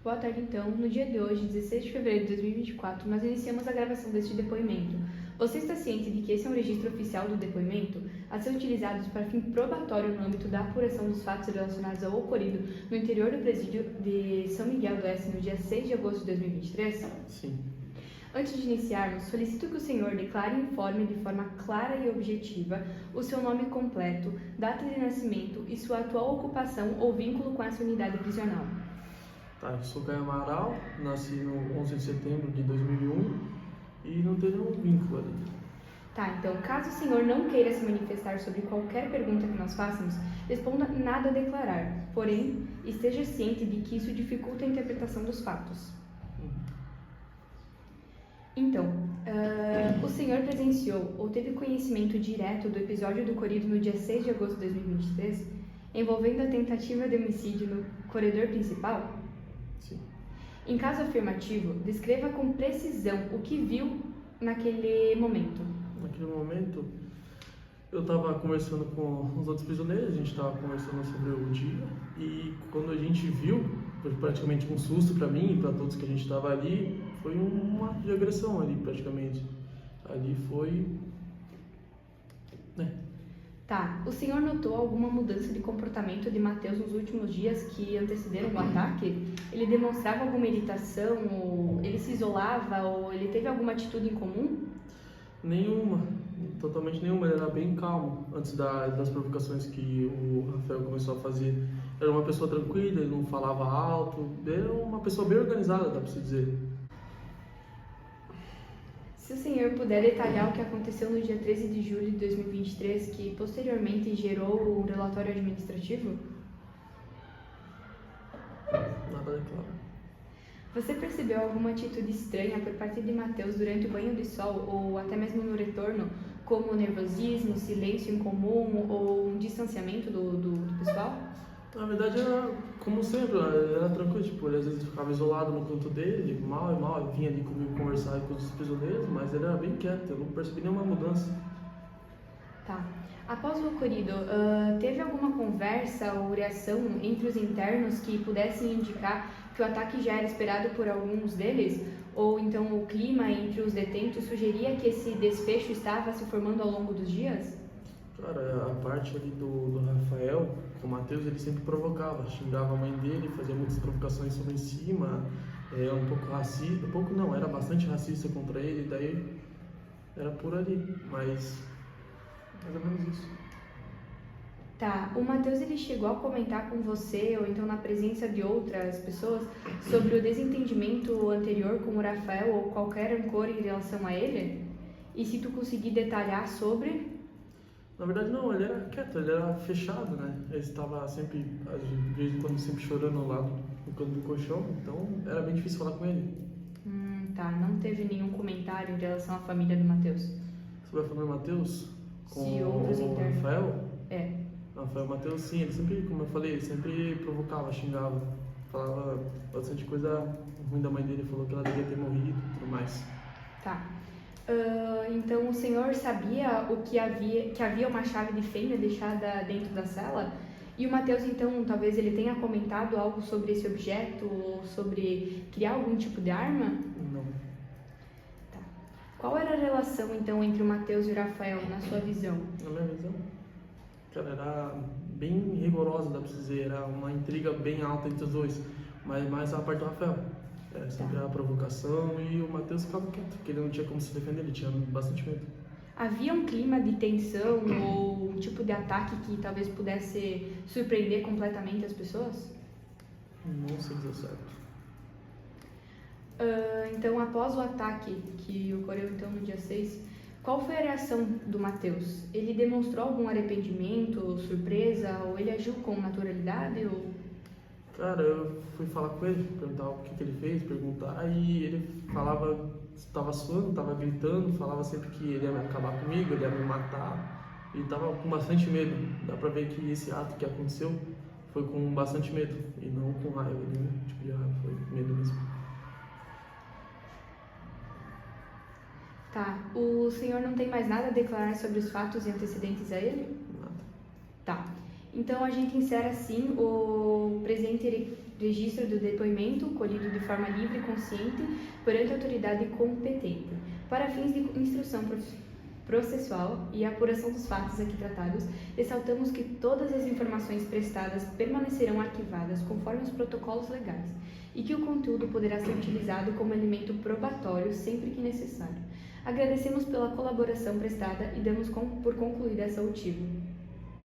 Boa tarde, então. No dia de hoje, 16 de fevereiro de 2024, nós iniciamos a gravação deste depoimento. Você está ciente de que esse é um registro oficial do depoimento a ser utilizado para fim probatório no âmbito da apuração dos fatos relacionados ao ocorrido no interior do presídio de São Miguel do Oeste no dia 6 de agosto de 2023? Sim. Antes de iniciarmos, solicito que o senhor declare e informe de forma clara e objetiva o seu nome completo, data de nascimento e sua atual ocupação ou vínculo com essa unidade prisional. Tá, eu sou Caio Amaral, nasci no 11 de setembro de 2001 e não tenho nenhum vínculo ali. Tá, então, caso o senhor não queira se manifestar sobre qualquer pergunta que nós façamos, responda nada a declarar, porém, esteja ciente de que isso dificulta a interpretação dos fatos. Então, o senhor presenciou ou teve conhecimento direto do episódio do ocorrido no dia 6 de agosto de 2023, envolvendo a tentativa de homicídio no corredor principal? Sim. Em caso afirmativo, descreva com precisão o que viu naquele momento. Naquele momento, eu estava conversando com os outros prisioneiros, a gente estava conversando sobre o dia e quando a gente viu, foi praticamente um susto para mim e para todos que a gente estava ali, foi uma de agressão ali praticamente. Ali foi... Tá, o senhor notou alguma mudança de comportamento de Matheus nos últimos dias que antecederam o ataque? Ele demonstrava alguma irritação, ou ele se isolava, ou ele teve alguma atitude incomum? Nenhuma, totalmente nenhuma, ele era bem calmo antes das provocações que o Rafael começou a fazer. Era uma pessoa tranquila, ele não falava alto, era uma pessoa bem organizada, dá pra se dizer. Se o senhor puder detalhar o que aconteceu no dia 13 de julho de 2023, que posteriormente gerou um relatório administrativo? Nada declarado. Você percebeu alguma atitude estranha por parte de Matheus durante o banho de sol ou até mesmo no retorno, como nervosismo, silêncio incomum ou um distanciamento do pessoal? Na verdade era como sempre, era tranquilo, tipo, ele às vezes ficava isolado no canto dele, mal e mal, vinha ali comigo conversar com os prisioneiros, mas ele era bem quieto, eu não percebi nenhuma mudança. Tá. Após o ocorrido, teve alguma conversa ou reação entre os internos que pudessem indicar que o ataque já era esperado por alguns deles? Ou então o clima entre os detentos sugeria que esse desfecho estava se formando ao longo dos dias? Cara, a parte ali do Rafael, com o Matheus, ele sempre provocava, xingava a mãe dele, fazia muitas provocações sobre em cima, um pouco racista, pouco não, era bastante racista contra ele, daí era por ali, mas mais ou menos isso. Tá, o Matheus ele chegou a comentar com você, ou então na presença de outras pessoas, sobre o desentendimento anterior com o Rafael ou qualquer rancor em relação a ele? E se tu conseguir detalhar sobre... Na verdade não, ele era quieto, ele era fechado, né? Ele estava sempre, de vez em quando, sempre chorando lá no canto do colchão, então era bem difícil falar com ele. Tá, não teve nenhum comentário em relação à família do Matheus? Você vai falando Matheus? Com Se outros o internos... Rafael? É. Rafael Matheus, sim, ele sempre, como eu falei, ele sempre provocava, xingava, falava bastante coisa ruim da mãe dele, falou que ela devia ter morrido e tudo mais. Tá. Então o senhor sabia que havia uma chave de fenda deixada dentro da cela? E o Matheus, então, talvez ele tenha comentado algo sobre esse objeto ou sobre criar algum tipo de arma? Não. Tá. Qual era a relação, então, entre o Matheus e o Rafael, na sua visão? Na minha visão, cara, era bem rigorosa, dá pra dizer, era uma intriga bem alta entre os dois, mas mais a parte do Rafael. Sempre a provocação e o Matheus ficava quieto, porque ele não tinha como se defender, ele tinha bastante medo. Havia um clima de tensão ou um tipo de ataque que talvez pudesse surpreender completamente as pessoas? Não sei dizer certo. Então, após o ataque que ocorreu então no dia 6, qual foi a reação do Matheus? Ele demonstrou algum arrependimento, surpresa, ou ele agiu com naturalidade? Cara, eu fui falar com ele, perguntar o que ele fez, perguntar, e ele falava, estava suando, estava gritando, falava sempre que ele ia acabar comigo, ele ia me matar, e estava com bastante medo. Dá pra ver que esse ato que aconteceu foi com bastante medo, e não com raiva, nenhum tipo de raiva, foi medo mesmo. Tá, o senhor não tem mais nada a declarar sobre os fatos e antecedentes a ele? Nada. Tá. Então a gente encerra assim o presente registro do depoimento colhido de forma livre e consciente perante a autoridade competente. Para fins de instrução processual e apuração dos fatos aqui tratados, ressaltamos que todas as informações prestadas permanecerão arquivadas conforme os protocolos legais e que o conteúdo poderá ser utilizado como elemento probatório sempre que necessário. Agradecemos pela colaboração prestada e damos por concluída essa outiva.